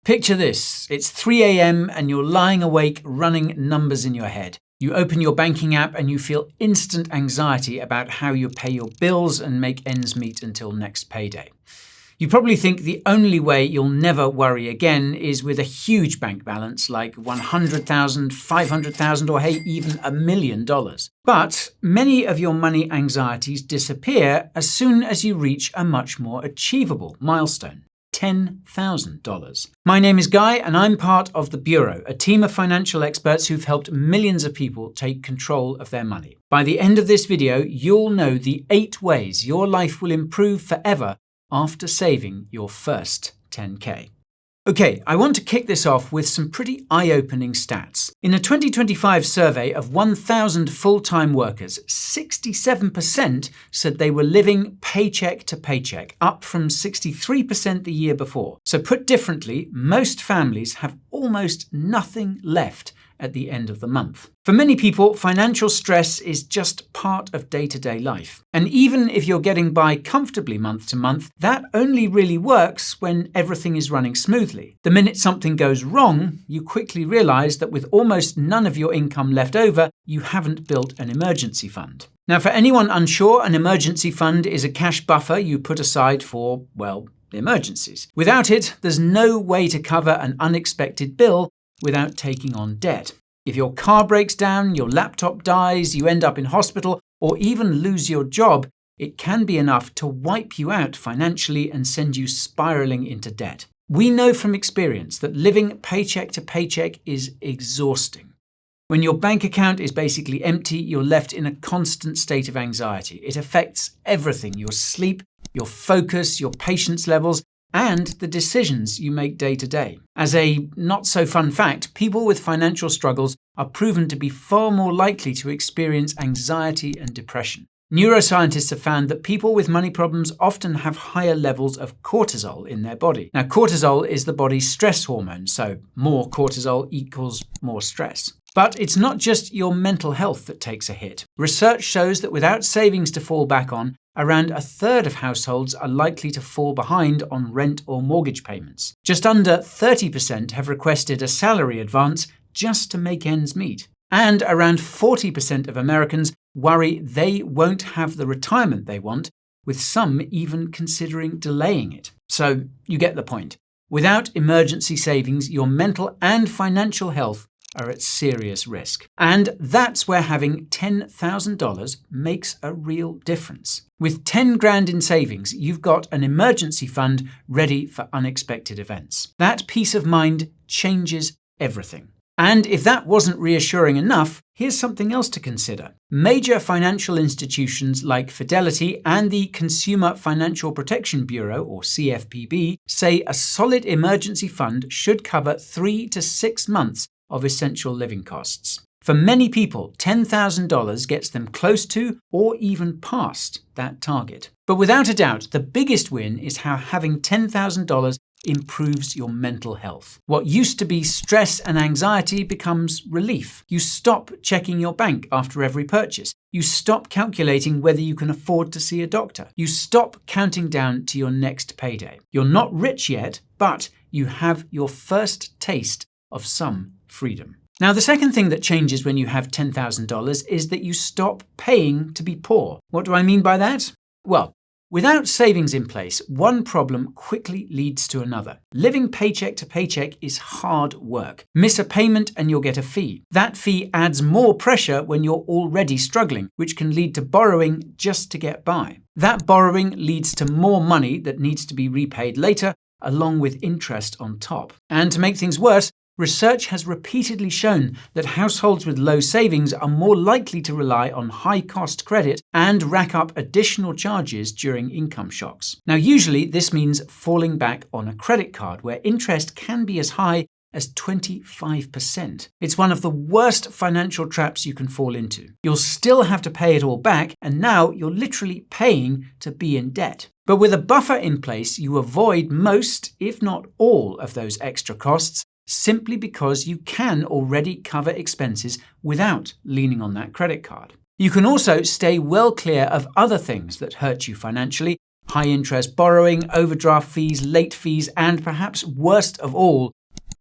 Picture this. It's 3 a.m. and you're lying awake running numbers in your head. You open your banking app and you feel instant anxiety about how you pay your bills and make ends meet until next payday. You probably think the only way you'll never worry again is with a huge bank balance like $100,000, $500,000, or hey, even $1 million. But many of your money anxieties disappear as soon as you reach a much more achievable milestone. $10,000. My name is Guy and I'm part of The Bureau, a team of financial experts who've helped millions of people take control of their money. By the end of this video, you'll know the 8 ways your life will improve forever after saving your first 10K. Okay, I want to kick this off with some pretty eye-opening stats. In a 2025 survey of 1,000 full-time workers, 67% said they were living paycheck to paycheck, up from 63% the year before. So put differently, most families have almost nothing left at the end of the month. For many people, financial stress is just part of day-to-day life. And even if you're getting by comfortably month to month, that only really works when everything is running smoothly. The minute something goes wrong, you quickly realize that with almost none of your income left over, you haven't built an emergency fund. Now, for anyone unsure, an emergency fund is a cash buffer you put aside for, well, emergencies. Without it, there's no way to cover an unexpected bill without taking on debt. If your car breaks down, your laptop dies, you end up in hospital, or even lose your job, it can be enough to wipe you out financially and send you spiraling into debt. We know from experience that living paycheck to paycheck is exhausting. When your bank account is basically empty, you're left in a constant state of anxiety. It affects everything: your sleep, your focus, your patience levels, and the decisions you make day to day. As a not-so-fun fact, people with financial struggles are proven to be far more likely to experience anxiety and depression. Neuroscientists have found that people with money problems often have higher levels of cortisol in their body. Now, cortisol is the body's stress hormone, so more cortisol equals more stress. But it's not just your mental health that takes a hit. Research shows that without savings to fall back on, around a third of households are likely to fall behind on rent or mortgage payments. Just under 30% have requested a salary advance just to make ends meet. And around 40% of Americans worry they won't have the retirement they want, with some even considering delaying it. So you get the point. Without emergency savings, your mental and financial health are at serious risk. And that's where having $10,000 makes a real difference. With 10 grand in savings, you've got an emergency fund ready for unexpected events. That peace of mind changes everything. And if that wasn't reassuring enough, here's something else to consider. Major financial institutions like Fidelity and the Consumer Financial Protection Bureau, or CFPB, say a solid emergency fund should cover 3 to 6 months of essential living costs. For many people, $10,000 gets them close to or even past that target. But without a doubt, the biggest win is how having $10,000 improves your mental health. What used to be stress and anxiety becomes relief. You stop checking your bank after every purchase. You stop calculating whether you can afford to see a doctor. You stop counting down to your next payday. You're not rich yet, but you have your first taste of some freedom. Now, the second thing that changes when you have $10,000 is that you stop paying to be poor. What do I mean by that? Well, without savings in place, one problem quickly leads to another. Living paycheck to paycheck is hard work. Miss a payment and you'll get a fee. That fee adds more pressure when you're already struggling, which can lead to borrowing just to get by. That borrowing leads to more money that needs to be repaid later, along with interest on top. And to make things worse, research has repeatedly shown that households with low savings are more likely to rely on high-cost credit and rack up additional charges during income shocks. Now, usually this means falling back on a credit card where interest can be as high as 25%. It's one of the worst financial traps you can fall into. You'll still have to pay it all back, and now you're literally paying to be in debt. But with a buffer in place, you avoid most, if not all, of those extra costs, simply because you can already cover expenses without leaning on that credit card. You can also stay well clear of other things that hurt you financially. high-interest borrowing, overdraft fees, late fees, and perhaps worst of all,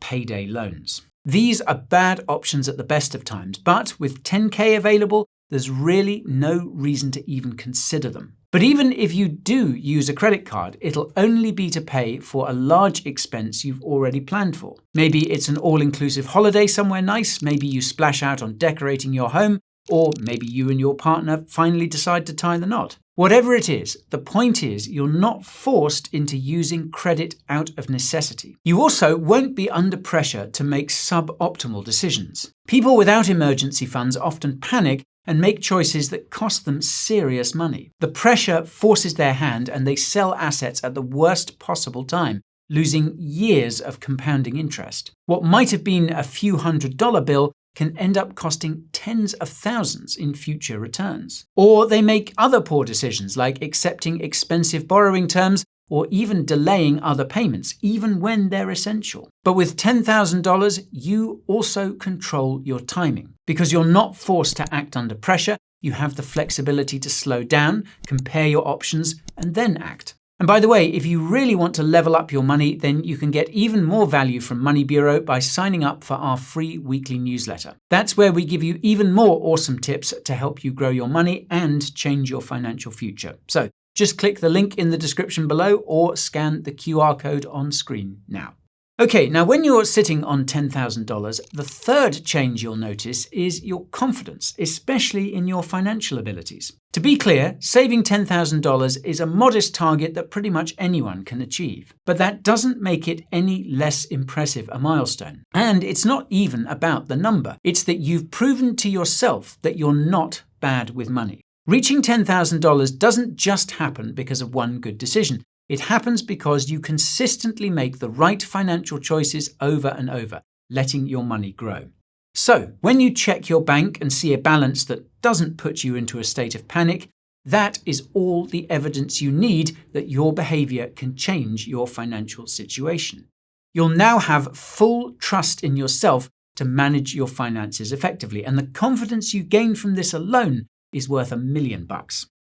payday loans. These are bad options at the best of times, but with 10K available, there's really no reason to even consider them. But even if you do use a credit card, it'll only be to pay for a large expense you've already planned for. Maybe it's an all-inclusive holiday somewhere nice, maybe you splash out on decorating your home, or maybe you and your partner finally decide to tie the knot. Whatever it is, the point is you're not forced into using credit out of necessity. You also won't be under pressure to make suboptimal decisions. People without emergency funds often panic and make choices that cost them serious money. The pressure forces their hand and they sell assets at the worst possible time, losing years of compounding interest. What might have been a few $100 bill can end up costing tens of thousands in future returns. Or they make other poor decisions like accepting expensive borrowing terms or even delaying other payments, even when they're essential. But with $10,000, you also control your timing. Because you're not forced to act under pressure, you have the flexibility to slow down, compare your options, and then act. And by the way, if you really want to level up your money, then you can get even more value from Money Bureau by signing up for our free weekly newsletter. That's where we give you even more awesome tips to help you grow your money and change your financial future. So just click the link in the description below or scan the QR code on screen now. Okay, now when you're sitting on $10,000, the third change you'll notice is your confidence, especially in your financial abilities. To be clear, saving $10,000 is a modest target that pretty much anyone can achieve. But that doesn't make it any less impressive a milestone. And it's not even about the number. It's that you've proven to yourself that you're not bad with money. Reaching $10,000 doesn't just happen because of one good decision. It happens because you consistently make the right financial choices over and over, letting your money grow. So, when you check your bank and see a balance that doesn't put you into a state of panic, that is all the evidence you need that your behavior can change your financial situation. You'll now have full trust in yourself to manage your finances effectively, and the confidence you gain from this alone is worth $1 million.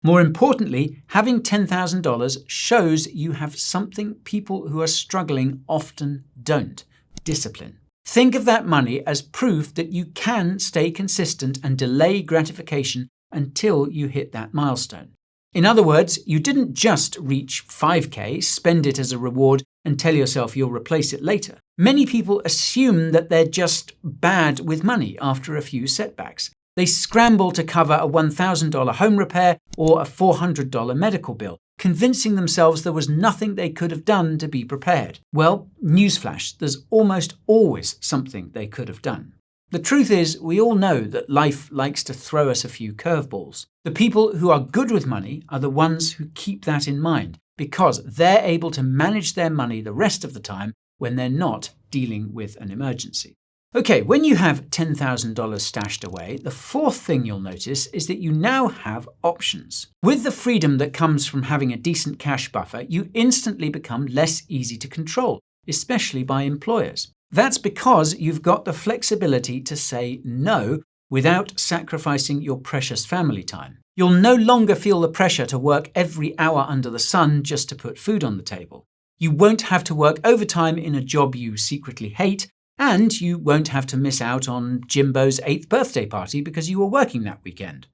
More importantly, having $10,000 shows you have something people who are struggling often don't: discipline. Think of that money as proof that you can stay consistent and delay gratification until you hit that milestone. In other words, you didn't just reach 5K, spend it as a reward, and tell yourself you'll replace it later. Many people assume that they're just bad with money after a few setbacks. They scramble to cover a $1,000 home repair or a $400 medical bill, convincing themselves there was nothing they could have done to be prepared. Well, newsflash, there's almost always something they could have done. The truth is, we all know that life likes to throw us a few curveballs. The people who are good with money are the ones who keep that in mind, because they're able to manage their money the rest of the time when they're not dealing with an emergency. Okay, when you have $10,000 stashed away, the fourth thing you'll notice is that you now have options. With the freedom that comes from having a decent cash buffer, you instantly become less easy to control, especially by employers. That's because you've got the flexibility to say no without sacrificing your precious family time. You'll no longer feel the pressure to work every hour under the sun just to put food on the table. You won't have to work overtime in a job you secretly hate, and you won't have to miss out on Jimbo's 8th birthday party because you were working that weekend.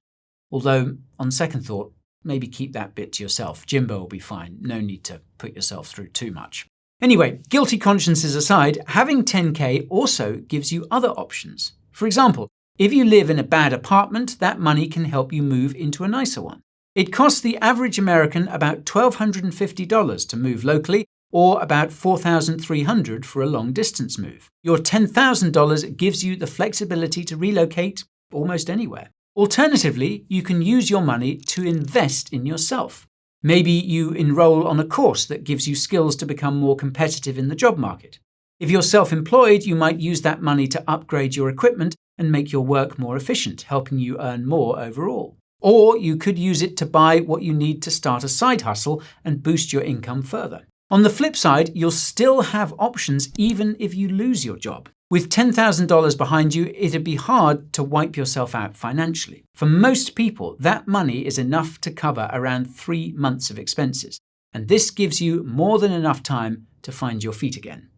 Although, on second thought, maybe keep that bit to yourself. Jimbo will be fine. No need to put yourself through too much. Anyway, guilty consciences aside, having 10K also gives you other options. For example, if you live in a bad apartment, that money can help you move into a nicer one. It costs the average American about $1,250 to move locally, or about $4,300 for a long-distance move. Your $10,000 gives you the flexibility to relocate almost anywhere. Alternatively, you can use your money to invest in yourself. Maybe you enroll on a course that gives you skills to become more competitive in the job market. If you're self-employed, you might use that money to upgrade your equipment and make your work more efficient, helping you earn more overall. Or you could use it to buy what you need to start a side hustle and boost your income further. On the flip side, you'll still have options even if you lose your job. With $10,000 behind you, it'd be hard to wipe yourself out financially. For most people, that money is enough to cover around 3 months of expenses. and this gives you more than enough time to find your feet again.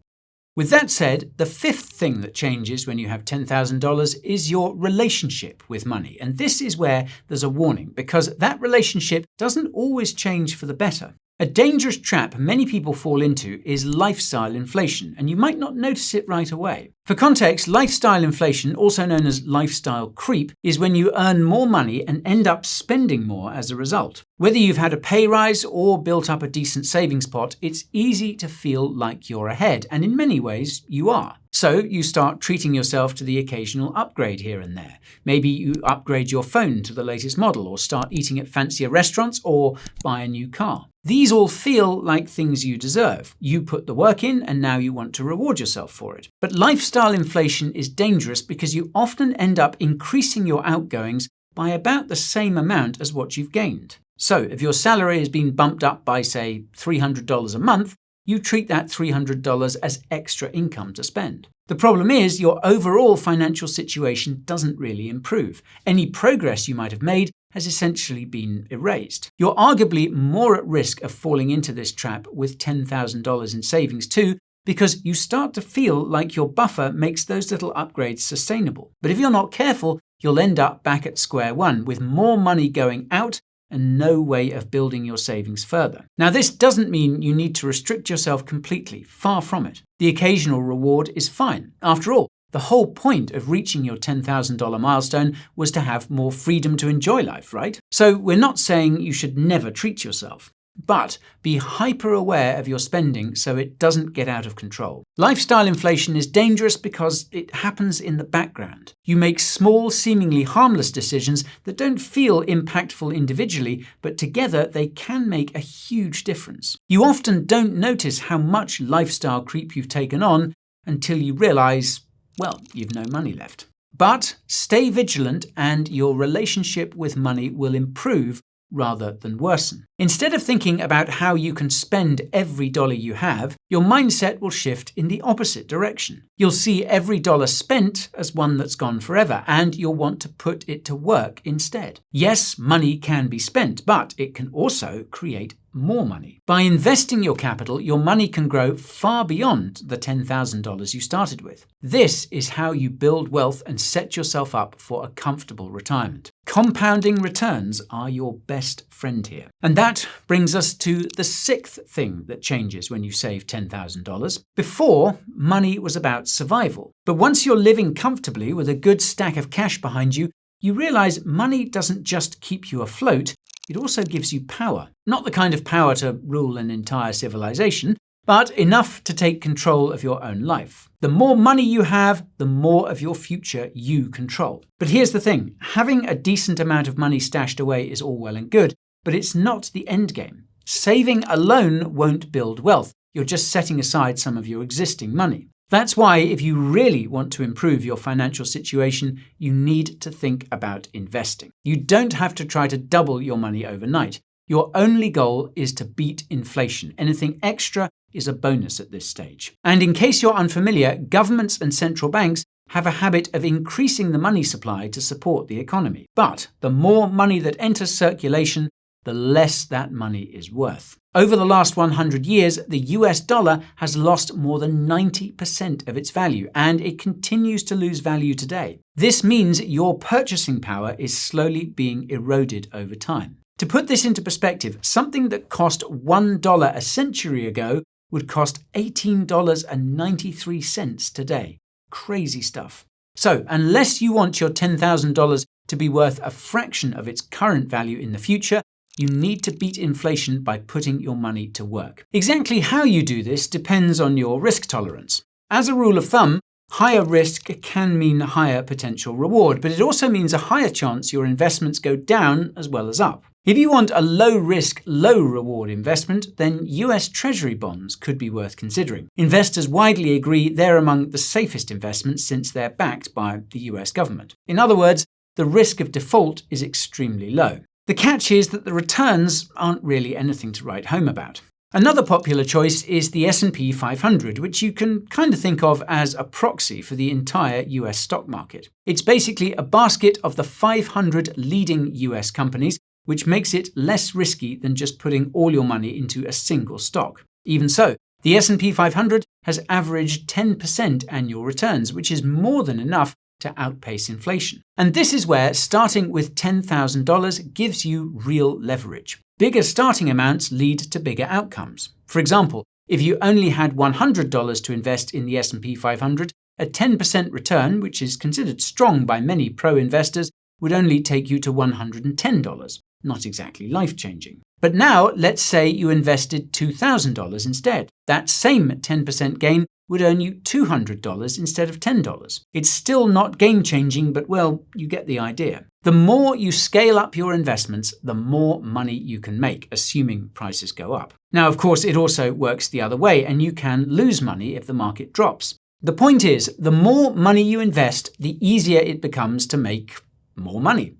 With that said, the fifth thing that changes when you have $10,000 is your relationship with money. And this is where there's a warning, because that relationship doesn't always change for the better. A dangerous trap many people fall into is lifestyle inflation, and you might not notice it right away. For context, lifestyle inflation, also known as lifestyle creep, is when you earn more money and end up spending more as a result. Whether you've had a pay rise or built up a decent savings pot, it's easy to feel like you're ahead, and in many ways, you are. So you start treating yourself to the occasional upgrade here and there. Maybe you upgrade your phone to the latest model, or start eating at fancier restaurants, or buy a new car. These all feel like things you deserve. You put the work in, and now you want to reward yourself for it. But lifestyle inflation is dangerous because you often end up increasing your outgoings by about the same amount as what you've gained. So if your salary has been bumped up by, say, $300 a month, you treat that $300 as extra income to spend. The problem is your overall financial situation doesn't really improve. Any progress you might have made has essentially been erased. You're arguably more at risk of falling into this trap with $10,000 in savings too, because you start to feel like your buffer makes those little upgrades sustainable. But if you're not careful, you'll end up back at square one with more money going out and no way of building your savings further. Now, this doesn't mean you need to restrict yourself completely, far from it. The occasional reward is fine. After all, the whole point of reaching your $10,000 milestone was to have more freedom to enjoy life, right? So we're not saying you should never treat yourself, but be hyper aware of your spending so it doesn't get out of control. Lifestyle inflation is dangerous because it happens in the background. You make small, seemingly harmless decisions that don't feel impactful individually, but together they can make a huge difference. You often don't notice how much lifestyle creep you've taken on until you realize, well, you've no money left. But stay vigilant and your relationship with money will improve rather than worsen. Instead of thinking about how you can spend every dollar you have, your mindset will shift in the opposite direction. You'll see every dollar spent as one that's gone forever, and you'll want to put it to work instead. Yes, money can be spent, but it can also create more money. By investing your capital, your money can grow far beyond the $10,000 you started with. This is how you build wealth and set yourself up for a comfortable retirement. Compounding returns are your best friend here. And that brings us to the sixth thing that changes when you save $10,000. Before, money was about survival. But once you're living comfortably with a good stack of cash behind you, you realize money doesn't just keep you afloat, it also gives you power. Not the kind of power to rule an entire civilization, but enough to take control of your own life. The more money you have, the more of your future you control. But here's the thing, having a decent amount of money stashed away is all well and good, but it's not the end game. Saving alone won't build wealth. You're just setting aside some of your existing money. That's why if you really want to improve your financial situation, you need to think about investing. You don't have to try to double your money overnight. Your only goal is to beat inflation. Anything extra is a bonus at this stage. And in case you're unfamiliar, governments and central banks have a habit of increasing the money supply to support the economy. But the more money that enters circulation, the less that money is worth. Over the last 100 years, the US dollar has lost more than 90% of its value, and it continues to lose value today. This means your purchasing power is slowly being eroded over time. To put this into perspective, something that cost $1 a century ago would cost $18.93 today. Crazy stuff. So, unless you want your $10,000 to be worth a fraction of its current value in the future, you need to beat inflation by putting your money to work. Exactly how you do this depends on your risk tolerance. As a rule of thumb, higher risk can mean higher potential reward, but it also means a higher chance your investments go down as well as up. If you want a low-risk, low-reward investment, then US Treasury bonds could be worth considering. Investors widely agree they're among the safest investments since they're backed by the US government. In other words, the risk of default is extremely low. The catch is that the returns aren't really anything to write home about. Another popular choice is the S&P 500, which you can kind of think of as a proxy for the entire US stock market. It's basically a basket of the 500 leading US companies, which makes it less risky than just putting all your money into a single stock. Even so, the S&P 500 has averaged 10% annual returns, which is more than enough to outpace inflation. And this is where starting with $10,000 gives you real leverage. Bigger starting amounts lead to bigger outcomes. For example, if you only had $100 to invest in the S&P 500, a 10% return, which is considered strong by many pro-investors, would only take you to $110. Not exactly life-changing. But now, let's say you invested $2,000 instead. That same 10% gain would earn you $200 instead of $10. It's still not game-changing, but well, you get the idea. The more you scale up your investments, the more money you can make, assuming prices go up. Now, of course, it also works the other way, and you can lose money if the market drops. The point is, the more money you invest, the easier it becomes to make more money.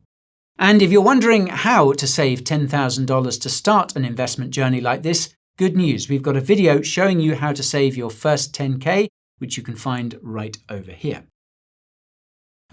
And if you're wondering how to save $10,000 to start an investment journey like this, good news, we've got a video showing you how to save your first 10K, which you can find right over here.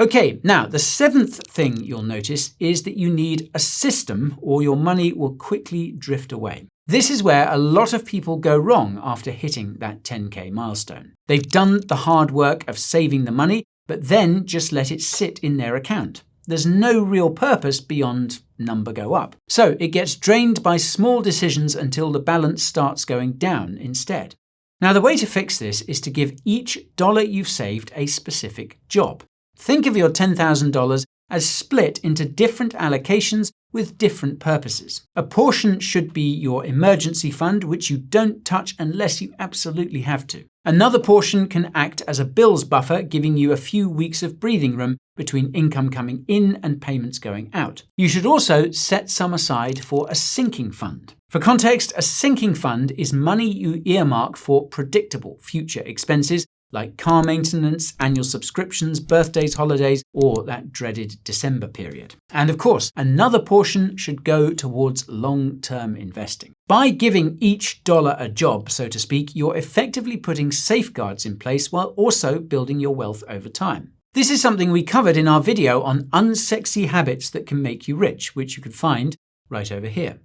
Okay, now the seventh thing you'll notice is that you need a system or your money will quickly drift away. This is where a lot of people go wrong after hitting that 10K milestone. They've done the hard work of saving the money, but then just let it sit in their account. There's no real purpose beyond number go up. So it gets drained by small decisions until the balance starts going down instead. Now, the way to fix this is to give each dollar you've saved a specific job. Think of your $10,000 as split into different allocations with different purposes. A portion should be your emergency fund, which you don't touch unless you absolutely have to. Another portion can act as a bills buffer, giving you a few weeks of breathing room between income coming in and payments going out. You should also set some aside for a sinking fund. For context, a sinking fund is money you earmark for predictable future expenses like car maintenance, annual subscriptions, birthdays, holidays, or that dreaded December period. And of course, another portion should go towards long-term investing. By giving each dollar a job, so to speak, you're effectively putting safeguards in place while also building your wealth over time. This is something we covered in our video on unsexy habits that can make you rich, which you can find right over here.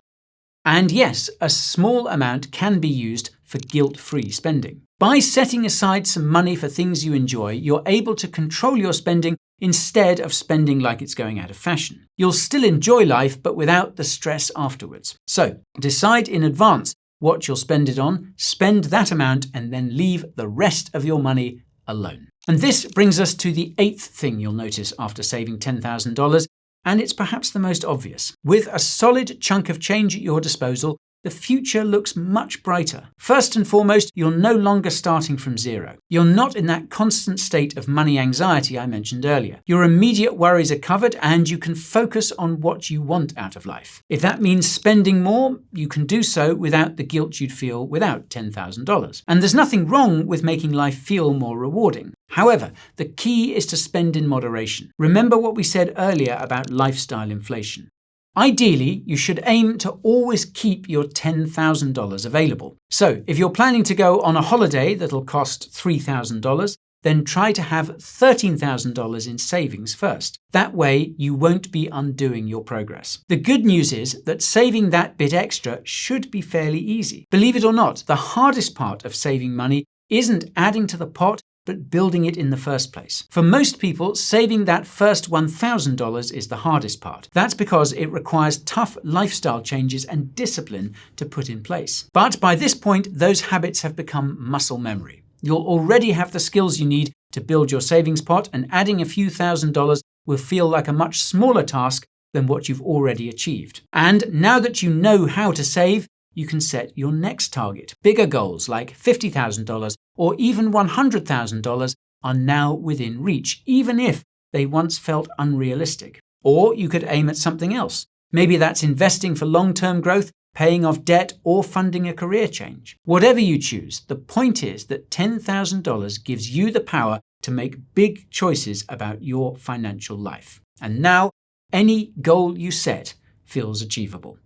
And yes, a small amount can be used for guilt-free spending. By setting aside some money for things you enjoy, you're able to control your spending instead of spending like it's going out of fashion. You'll still enjoy life, but without the stress afterwards. So, decide in advance what you'll spend it on, spend that amount, and then leave the rest of your money alone. And this brings us to the eighth thing you'll notice after saving $10,000, and it's perhaps the most obvious. With a solid chunk of change at your disposal, the future looks much brighter. First and foremost, you're no longer starting from zero. You're not in that constant state of money anxiety I mentioned earlier. Your immediate worries are covered and you can focus on what you want out of life. If that means spending more, you can do so without the guilt you'd feel without $10,000. And there's nothing wrong with making life feel more rewarding. However, the key is to spend in moderation. Remember what we said earlier about lifestyle inflation. Ideally, you should aim to always keep your $10,000 available. So, if you're planning to go on a holiday that'll cost $3,000, then try to have $13,000 in savings first. That way, you won't be undoing your progress. The good news is that saving that bit extra should be fairly easy. Believe it or not, the hardest part of saving money isn't adding to the pot, but building it in the first place. For most people, saving that first $1,000 is the hardest part. That's because it requires tough lifestyle changes and discipline to put in place. But by this point, those habits have become muscle memory. You'll already have the skills you need to build your savings pot, and adding a few $1,000s will feel like a much smaller task than what you've already achieved. And now that you know how to save, you can set your next target. Bigger goals like $50,000 or even $100,000 are now within reach, even if they once felt unrealistic. Or you could aim at something else. Maybe that's investing for long-term growth, paying off debt, or funding a career change. Whatever you choose, the point is that $10,000 gives you the power to make big choices about your financial life. And now, any goal you set feels achievable.